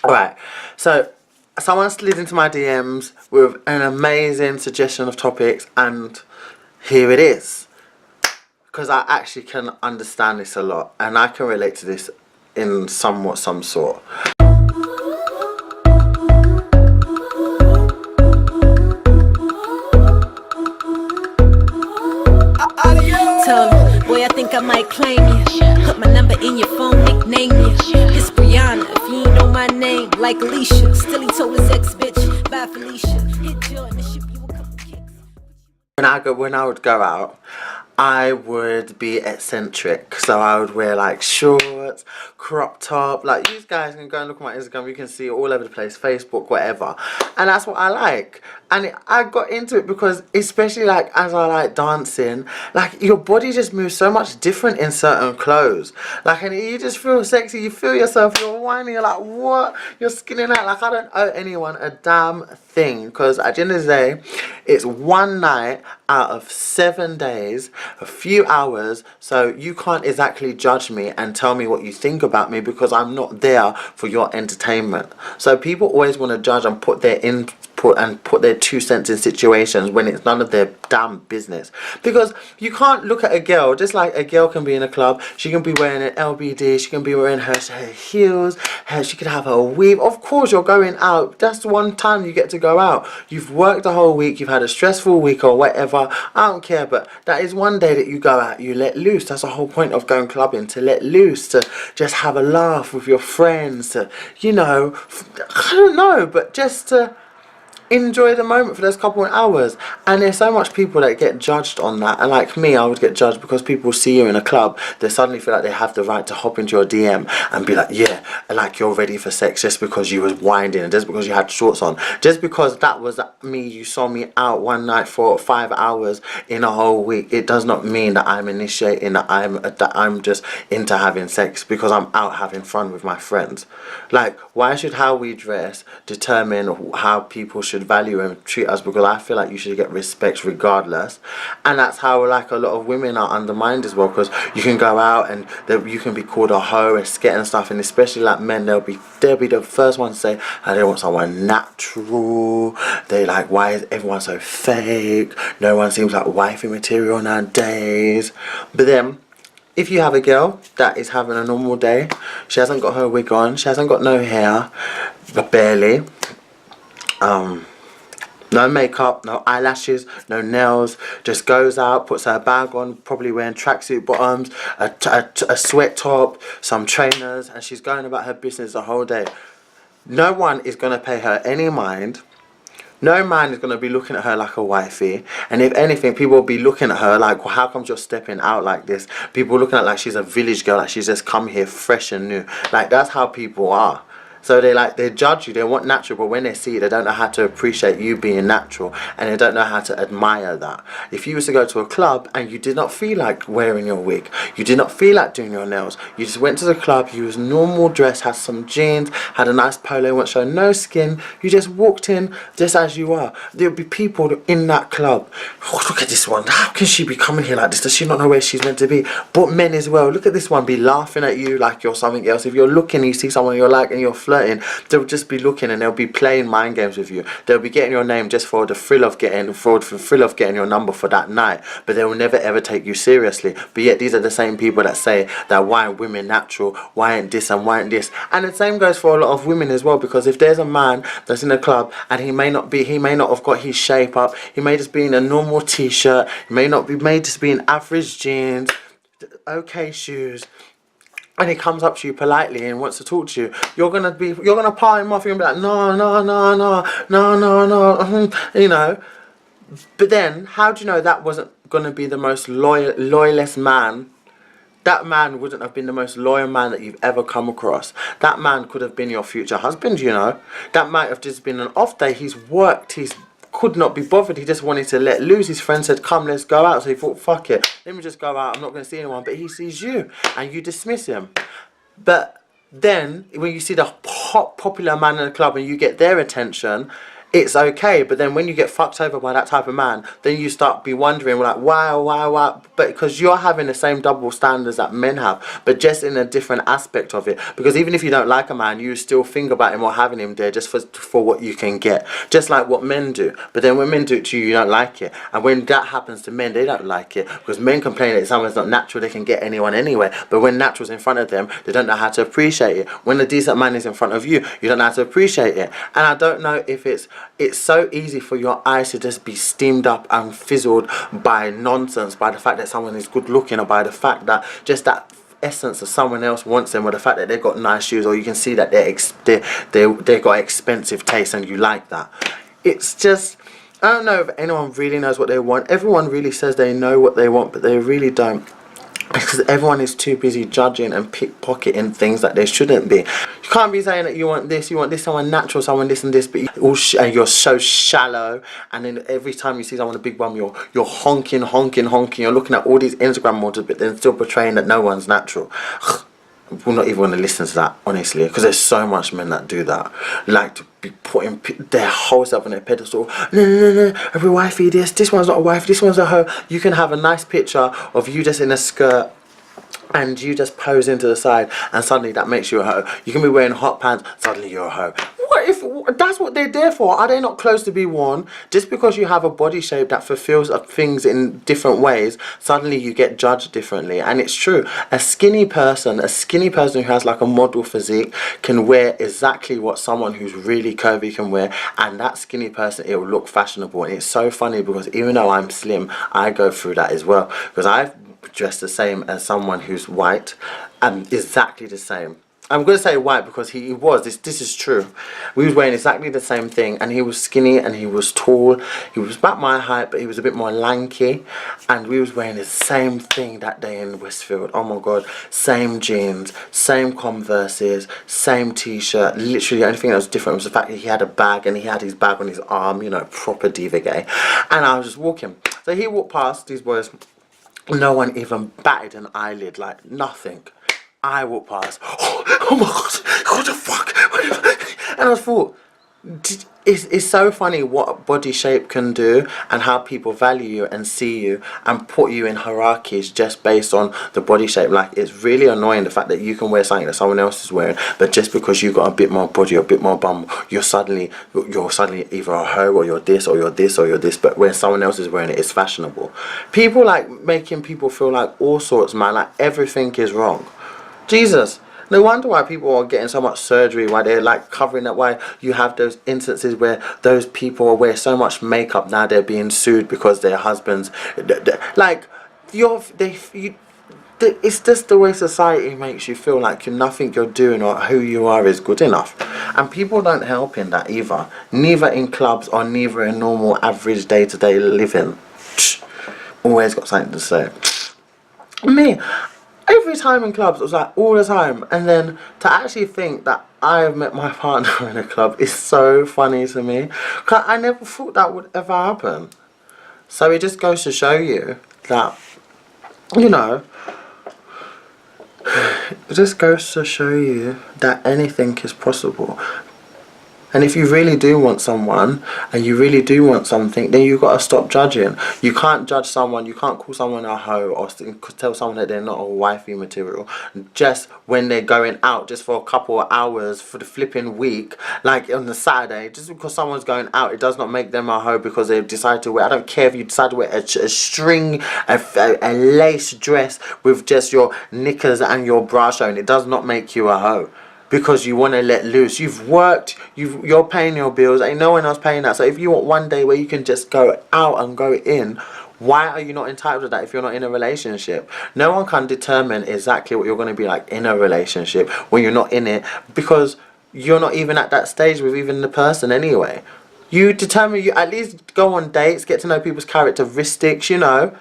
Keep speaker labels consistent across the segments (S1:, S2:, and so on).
S1: Alright, so someone slid into my DMs with an amazing suggestion of topics, and here it is. Because I actually can understand this a lot, and I can relate to this in somewhat some sort.
S2: Tell him, boy, I think I might claim you. Put my number in your phone, nickname you. It's Brianna, if you ain't know my name, like Alicia. Still he told his ex-bitch, bye Felicia. Hit Jordan and ship you a couple kicks.
S1: When I would go out, I would be eccentric, so I would wear like shorts, crop top. Like, you guys can go and look at my Instagram, you can see it all over the place, Facebook, whatever, and that's what I like. And I got into it because, especially like as I like dancing, like your body just moves so much different in certain clothes. Like, and you just feel sexy, you feel yourself, you're whining, you're like, what? You're skinning out. Like, I don't owe anyone a damn thing, because at the end of the day, it's one night out of 7 days, a few hours, so you can't exactly judge me and tell me what you think about me, because I'm not there for your entertainment. So people always want to judge and put their input and put their 2 cents in situations when it's none of their damn business. Because you can't look at a girl, just like a girl can be in a club, she can be wearing an LBD, she can be wearing her heels, she could have her weave. Of course you're going out, that's the one time you get to go out. You've worked the whole week, you've had a stressful week or whatever, I don't care, but that is one day that you go out, you let loose. That's the whole point of going clubbing, to let loose, to just have a laugh with your friends, to, you know, I don't know, but just to enjoy the moment for those couple of hours. And there's so much people that get judged on that, and like me, I would get judged because people see you in a club, they suddenly feel like they have the right to hop into your DM and be like, yeah, like you're ready for sex just because you was winding, and just because you had shorts on, just because that was me, you saw me out one night for 5 hours in a whole week. It does not mean that I'm initiating, that I'm just into having sex because I'm out having fun with my friends. Like, why should how we dress determine how people should value and treat us? Because I feel like you should get respect regardless. And that's how like a lot of women are undermined as well, because you can go out and you can be called a hoe, a sket and stuff, and especially like men, they'll be the first ones to say, oh, they want someone natural, they like, why is everyone so fake, no one seems like wifey material nowadays. But then if you have a girl that is having a normal day, she hasn't got her wig on, she hasn't got no hair, but barely, no makeup, no eyelashes, no nails, just goes out, puts her bag on, probably wearing tracksuit bottoms, a sweat top, some trainers, and she's going about her business the whole day. No one is going to pay her any mind. No man is going to be looking at her like a wifey. And if anything, people will be looking at her like, well, how come you're stepping out like this? People looking at her like she's a village girl, like she's just come here fresh and new. Like, that's how people are. So they judge you, they want natural, but when they see it, they don't know how to appreciate you being natural, and they don't know how to admire that. If you was to go to a club and you did not feel like wearing your wig, you did not feel like doing your nails, you just went to the club, you was normal dress, had some jeans, had a nice polo, won't show no skin, you just walked in just as you are, there would be people in that club, oh, look at this one, how can she be coming here like this, does she not know where she's meant to be? But men as well, look at this one, be laughing at you like you're something else. If you're looking, you see someone you like and you're flirting, they'll just be looking and they'll be playing mind games with you. They'll be getting your name just for the thrill of getting your number for that night, but they will never ever take you seriously. But yet these are the same people that say that why aren't women natural, why ain't this and why ain't this. And the same goes for a lot of women as well, because if there's a man that's in a club and he may not have got his shape up, he may just be in a normal t-shirt, he may not be made to be in average jeans, okay shoes, and he comes up to you politely and wants to talk to you, you're gonna part him off, you're gonna be like, no, you know. But then, how do you know that wasn't gonna be the most loyalist man? That man wouldn't have been the most loyal man that you've ever come across. That man could have been your future husband, you know. That might have just been an off day, he's worked, he's could not be bothered, he just wanted to let loose. His friend said, come, let's go out, so he thought, fuck it, let me just go out, I'm not going to see anyone. But he sees you and you dismiss him. But then when you see the popular man in the club and you get their attention, it's okay. But then when you get fucked over by that type of man, then you start be wondering like, why? But because you're having the same double standards that men have, but just in a different aspect of it. Because even if you don't like a man, you still think about him or having him there just for what you can get, just like what men do. But then when men do it to you, you don't like it. And when that happens to men, they don't like it, because men complain that someone's not natural, they can get anyone anyway. But when natural's in front of them, they don't know how to appreciate it. When a decent man is in front of you, you don't know how to appreciate it. And I don't know if it's so easy for your eyes to just be steamed up and fizzled by nonsense, by the fact that someone is good looking, or by the fact that just that essence of someone else wants them, or the fact that they've got nice shoes, or you can see that they got expensive taste and you like that. It's just, I don't know if anyone really knows what they want. Everyone really says they know what they want, but they really don't. Because everyone is too busy judging and pickpocketing things that they shouldn't be. You can't be saying that you want this, someone natural, someone this and this, but you're so shallow. And then every time you see someone with a big bum, you're honking. You're looking at all these Instagram models, but then still portraying that no one's natural. We'll not even want to listen to that, honestly, because there's so much men that do that, like to be putting their whole self on their pedestal. No, every wifey this one's not a wife, this one's a hoe. You can have a nice picture of you just in a skirt and you just pose into the side, and suddenly that makes you a hoe. You can be wearing hot pants, suddenly you're a hoe. What if that's what they're there for? Are they not clothes to be worn? Just because you have a body shape that fulfills things in different ways, suddenly you get judged differently. And it's true. A skinny person who has like a model physique can wear exactly what someone who's really curvy can wear, and that skinny person, it will look fashionable. And it's so funny because even though I'm slim, I go through that as well, because I've dressed the same as someone who's white, and exactly the same. I'm going to say white because he was, this is true. We was wearing exactly the same thing, and he was skinny and he was tall. He was about my height, but he was a bit more lanky, and we was wearing the same thing that day in Westfield. Oh my god, same jeans, same Converses, same t-shirt. Literally the only thing that was different was the fact that he had a bag, and he had his bag on his arm, you know, proper diva gay. And I was just walking. So he walked past these boys. No one even batted an eyelid, like nothing. I walked past. Oh my god, what the fuck? And I thought, it's so funny what body shape can do, and how people value you and see you and put you in hierarchies just based on the body shape. Like, it's really annoying the fact that you can wear something that someone else is wearing, but just because you got a bit more body or a bit more bum, you're suddenly either a hoe, or you're this, or you're this, or you're this. But when someone else is wearing it, it's fashionable. People like making people feel like all sorts, man. Like everything is wrong. Jesus. No wonder why people are getting so much surgery, why they're like covering up, why you have those instances where those people wear so much makeup, now they're being sued because their husbands, like, it's just the way society makes you feel like nothing you're doing or who you are is good enough. And people don't help in that either. Neither in clubs or neither in normal average day-to-day living. Always got something to say. Me, every time in clubs, it was like all the time. And then to actually think that I have met my partner in a club is so funny to me. Because I never thought that would ever happen. So it just goes to show you that, you know, it just goes to show you that anything is possible. And if you really do want someone, and you really do want something, then you've got to stop judging. You can't judge someone, you can't call someone a hoe, or tell someone that they're not a wifey material just when they're going out just for a couple of hours for the flipping week, like on the Saturday. Just because someone's going out, it does not make them a hoe because they've decided to wear, I don't care if you decide to wear a string, a lace dress with just your knickers and your bra showing, it does not make you a hoe. Because you want to let loose. You've worked, you're paying your bills, ain't no one else paying that. So if you want one day where you can just go out and go in, why are you not entitled to that if you're not in a relationship? No one can determine exactly what you're going to be like in a relationship when you're not in it, because you're not even at that stage with even the person anyway. You determine, you at least go on dates, get to know people's characteristics, you know.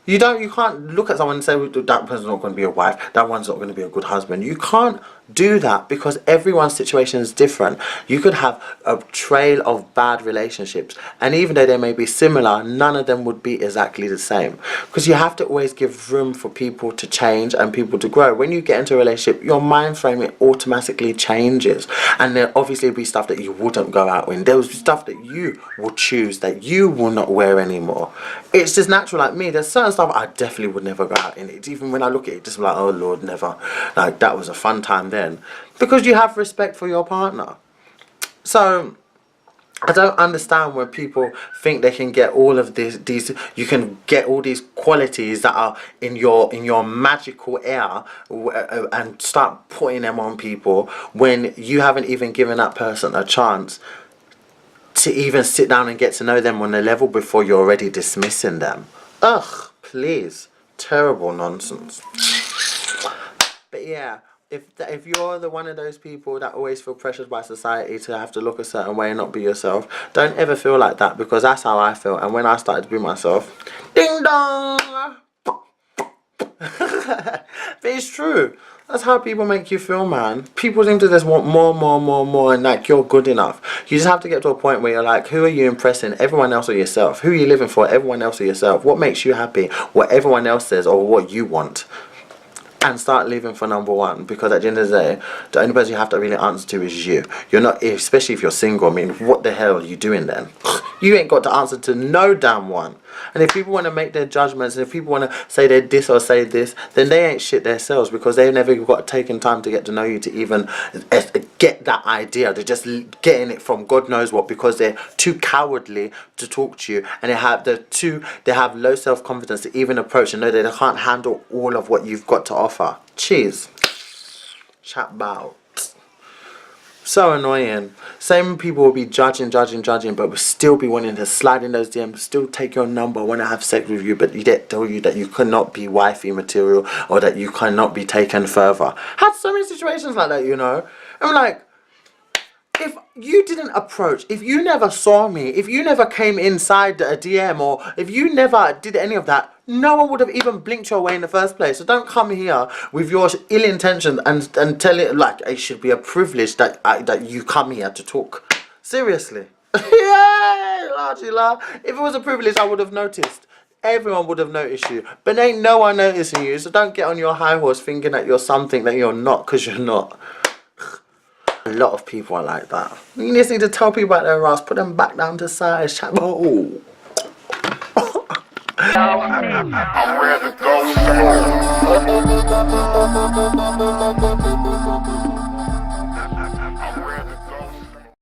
S1: You can't look at someone and say, well, that person's not going to be a wife, that one's not going to be a good husband. You can't do that because everyone's situation is different. You could have a trail of bad relationships, and even though they may be similar, none of them would be exactly the same, because you have to always give room for people to change and people to grow. When you get into a relationship, your mind frame, it automatically changes, and there obviously be stuff that you wouldn't go out in. There will be stuff that you will choose that you will not wear anymore. It's just natural. Like me, there's certain stuff I definitely would never go out in. It's even when I look at it, just like, oh Lord, never. Like, that was a fun time then, because you have respect for your partner. So I don't understand when people think they can get all of these you can get all these qualities that are in your magical air and start putting them on people when you haven't even given that person a chance to even sit down and get to know them on a level before you're already dismissing them. Ugh, please. Terrible nonsense. But yeah, if you're the one of those people that always feel pressured by society to have to look a certain way and not be yourself, don't ever feel like that, because that's how I felt. And when I started to be myself, ding dong. But it's true. That's how people make you feel, man. People seem to just want more, and like, you're good enough. You just have to get to a point where you're like, who are you impressing? Everyone else or yourself? Who are you living for? Everyone else or yourself? What makes you happy? What everyone else says or what you want? And start living for number one, because at the end of the day, the only person you have to really answer to is you. You're not, especially if you're single. I mean, what the hell are you doing then? You ain't got to answer to no damn one. And if people want to make their judgments, and if people want to say they're this or say this, then they ain't shit themselves, because they've never got taken time to get to know you to even get that idea. They're just getting it from God knows what, because they're too cowardly to talk to you, and they have low self-confidence to even approach and know that they can't handle all of what you've got to offer. Cheers. Chat bout. So annoying. Same people will be judging, but will still be wanting to slide in those DMs, still take your number, want to have sex with you, but they tell you that you cannot be wifey material or that you cannot be taken further. Had so many situations like that, you know. I'm like, if you didn't approach, if you never saw me, if you never came inside a DM, or if you never did any of that, no one would have even blinked your way in the first place. So don't come here with your ill intentions and tell it like it should be a privilege that you come here to talk. Seriously. Yeah, largely laugh. If it was a privilege, I would have noticed. Everyone would have noticed you. But ain't no one noticing you, so don't get on your high horse thinking that you're something that you're not, because you're not. A lot of people are like that. You just need to tell people about their ass, put them back down to size, chat. Oh.
S3: I'm ready to go.